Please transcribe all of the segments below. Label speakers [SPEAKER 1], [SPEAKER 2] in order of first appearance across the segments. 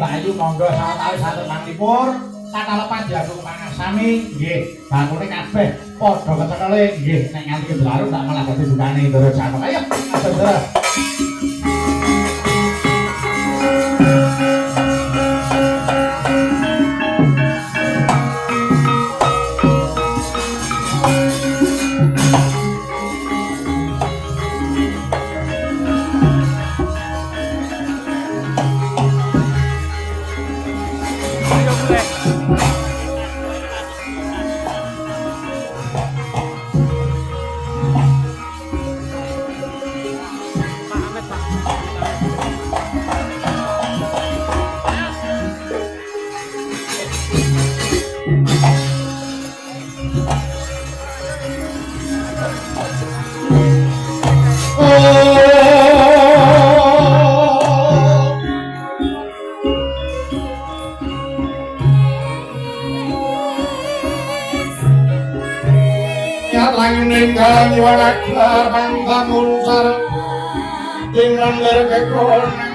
[SPEAKER 1] Mbak Ayu monggo sawetawis satur mangkipur. Kata lepas jago kepangarsami nggih. Bangkune kabeh padha kecekele nggih nek nganti kendelaru tak malah dadi bukane Ndoro Janok. Ayo, Ndoro.
[SPEAKER 2] Ninggal nyuanak bangsa munsar dengan lerkekon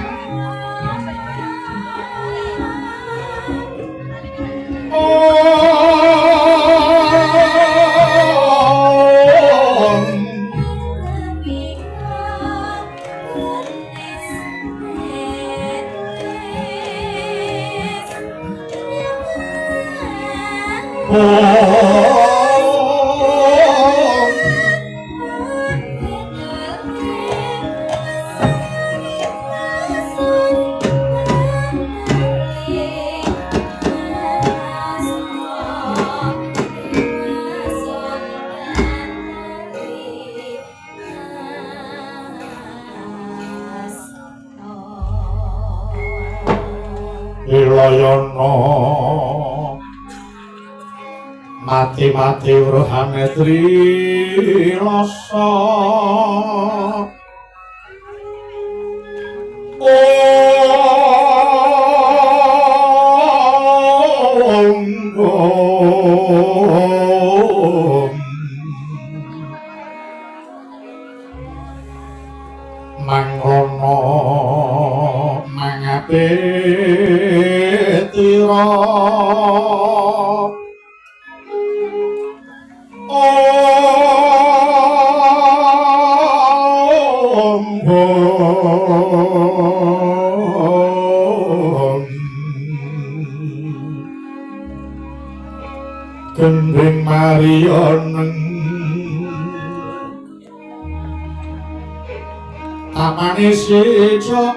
[SPEAKER 2] Ilayana mati-mati rohane Trilasa mangkono mangape tira gending marioneng tamane Sejaya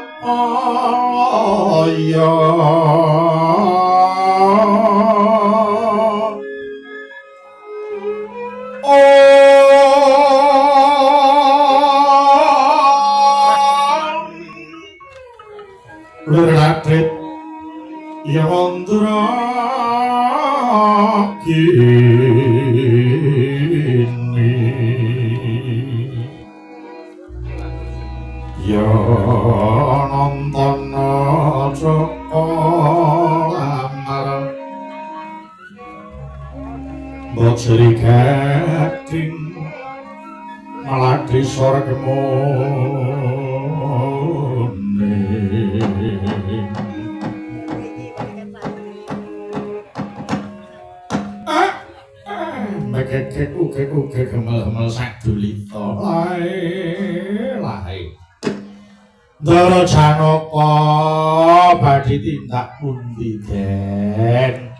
[SPEAKER 2] Luratrit Yandra kini ya nonton Joko lamar mbok seri gading malah disorgemu Kek kemel-kemel sadulita lae Ndara Janaka badhe tindak pundi Den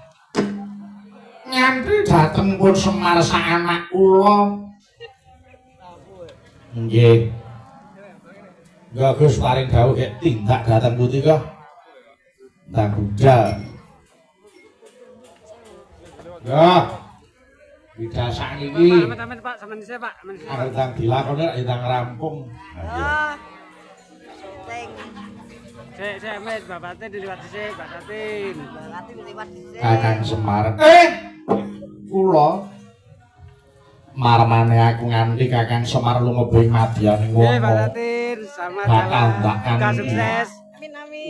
[SPEAKER 2] nganti dhateng pun Semar sak anak kula nggih Gus paring dawuh kek tindak dhateng pundi kok ndang budal ya Bidasak iki.
[SPEAKER 3] Amin Pak, sampeyan dhisik Pak.
[SPEAKER 2] Arep ndang dilakoni nek ndang rampung.
[SPEAKER 3] Sik, Mas, bapakte diliwat dhisik, Pak Tatin. Bapakte diliwat dhisik.
[SPEAKER 2] Kakang Semar. Kula marmane aku nganti Kakang Semar lunga bing madyaning wong.
[SPEAKER 3] Nggih, Pak Tatin, sama
[SPEAKER 2] bakal ndak kan
[SPEAKER 3] sukses.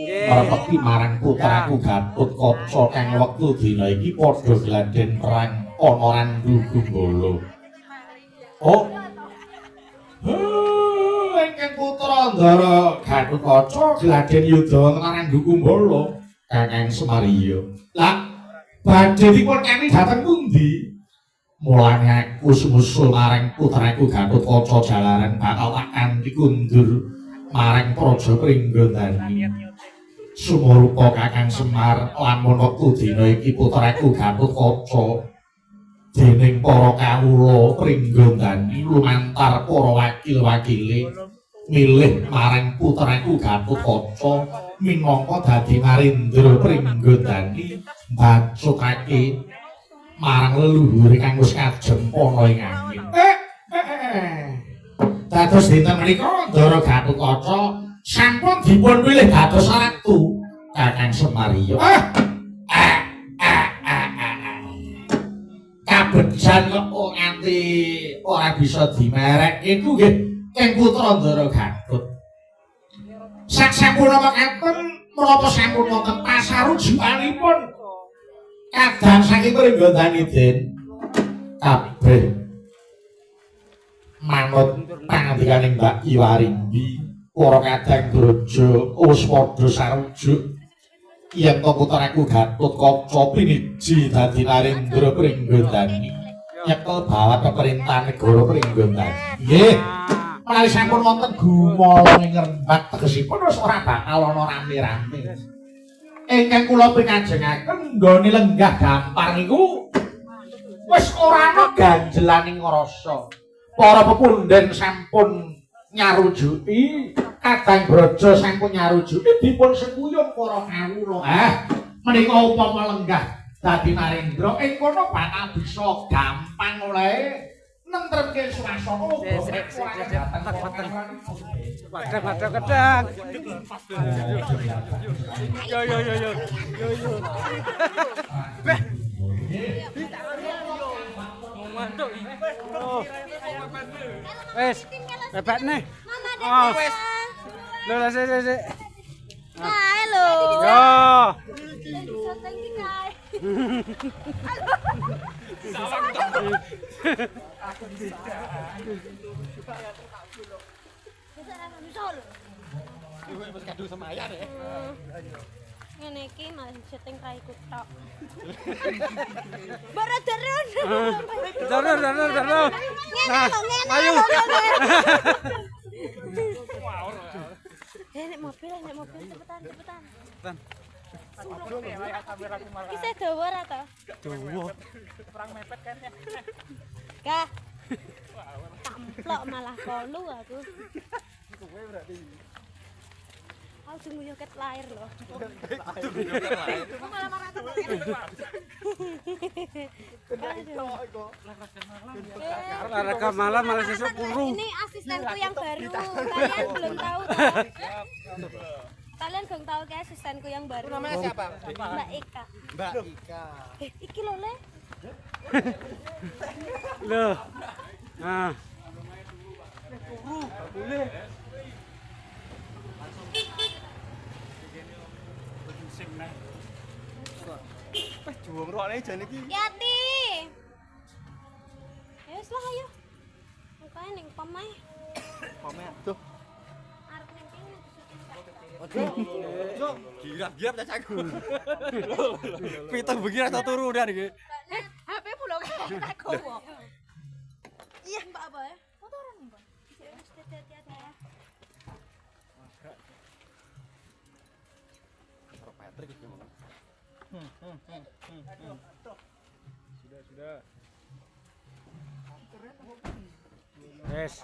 [SPEAKER 2] Merpeki marang putraku Gatotkaca kang wektu dina iki padha glandhen perang ana Randu Gumbala. Oh. Ingkang putra Ndara Gatotkaca glandhen yudha wonten Randu Gumbala. Kakang Semariyo. Lah badhe dipun kami dhateng pundi? Mulane aku sumusul marang putraku Gatotkaca jalaran bakal tak kanthi kundur marang Praja Pringgondani. Sumurupa Kakang Semar lamun wektu dina iki putraku Gatotkaca dening para kawula Pringgondani lumantar para wakil-wakile milih marang putraku Gatotkaca minangka dadi Narendra Pringgondani mbacukake marang leluhure kang wis kajeng ana ing angin. Dados dinten menika Ndara Gatotkaca sampun dipun pilih dados ratu Kakang Semariyo. Kabejan kok nganti ora bisa dimerek iku nggih Kang Putra Ndara Gatut. Sasampun mekaten menapa sampun wonten pasarujukanipun kadang saking Pringgondani Den kabeh manut pangandikaning Mbak Iwarimbi para kadang drojo wis padha sarujuk yen to putraku Gatotkaca piniji dadi Narendra Pringgondani nyekel bawah pemerintahan negara Pringgondani. Nggih, menawi sampun wonten gumala ing Rembag tegesipun wis ora bakal ana rame-rame. Ingkang kula pingajengaken nggone lenggah gampar niku wis ora ana ganjelaning rasa. Para pepundhen sampun nyarujuki, kadang braja sampun nyarujuki dipun sekuyung para kawula. Menika upama lenggah dadi Narendra ing kono bakal bisa gampang oleh nentremke swasana. Kadang-kadang. Yo. Mantuk. Wes, bebek nih. Oh. Lho, sik.
[SPEAKER 4] Kae lho.
[SPEAKER 2] Yo.
[SPEAKER 4] Ngene iki malah syuting ra ikut tok. Bara derun.
[SPEAKER 2] Darur.
[SPEAKER 4] Ngene lho, ngene.
[SPEAKER 2] Ayo.
[SPEAKER 4] Nek mobil cepetan. Kisah dawa ra to?
[SPEAKER 2] Dawa.
[SPEAKER 4] Perang mepet kan ya. Kah. Tamplok malah kolu aku. Kowe berarti. Aku tunggu nyoket lahir loh. Malah marah tuh.
[SPEAKER 3] Olahraga malam malah sesuk kuru.
[SPEAKER 4] Ini asistenku yang baru. Kalian belum tahu toh? Kalian belum tahu ke asistenku yang baru.
[SPEAKER 5] Namanya siapa?
[SPEAKER 4] Mbak Ika.
[SPEAKER 5] Mbak Ika.
[SPEAKER 4] Iki lho, Le.
[SPEAKER 3] Loh. Nah.
[SPEAKER 5] Boleh. Pas juang rokne jan iki.
[SPEAKER 4] Yati. Ya wis lah ayo. Mukae ning pamae.
[SPEAKER 5] Pame aduh.
[SPEAKER 4] Arep ning kene syuting.
[SPEAKER 5] Ojo. Girap-girap cacaku. Pitung bengi rasa turu udah iki.
[SPEAKER 4] HP pulo aku. Iya, Mbak apa ya? Motoran, Mbak. Wis hati-hati ya.
[SPEAKER 5] Patrick iki.
[SPEAKER 3] Sudah. Wes.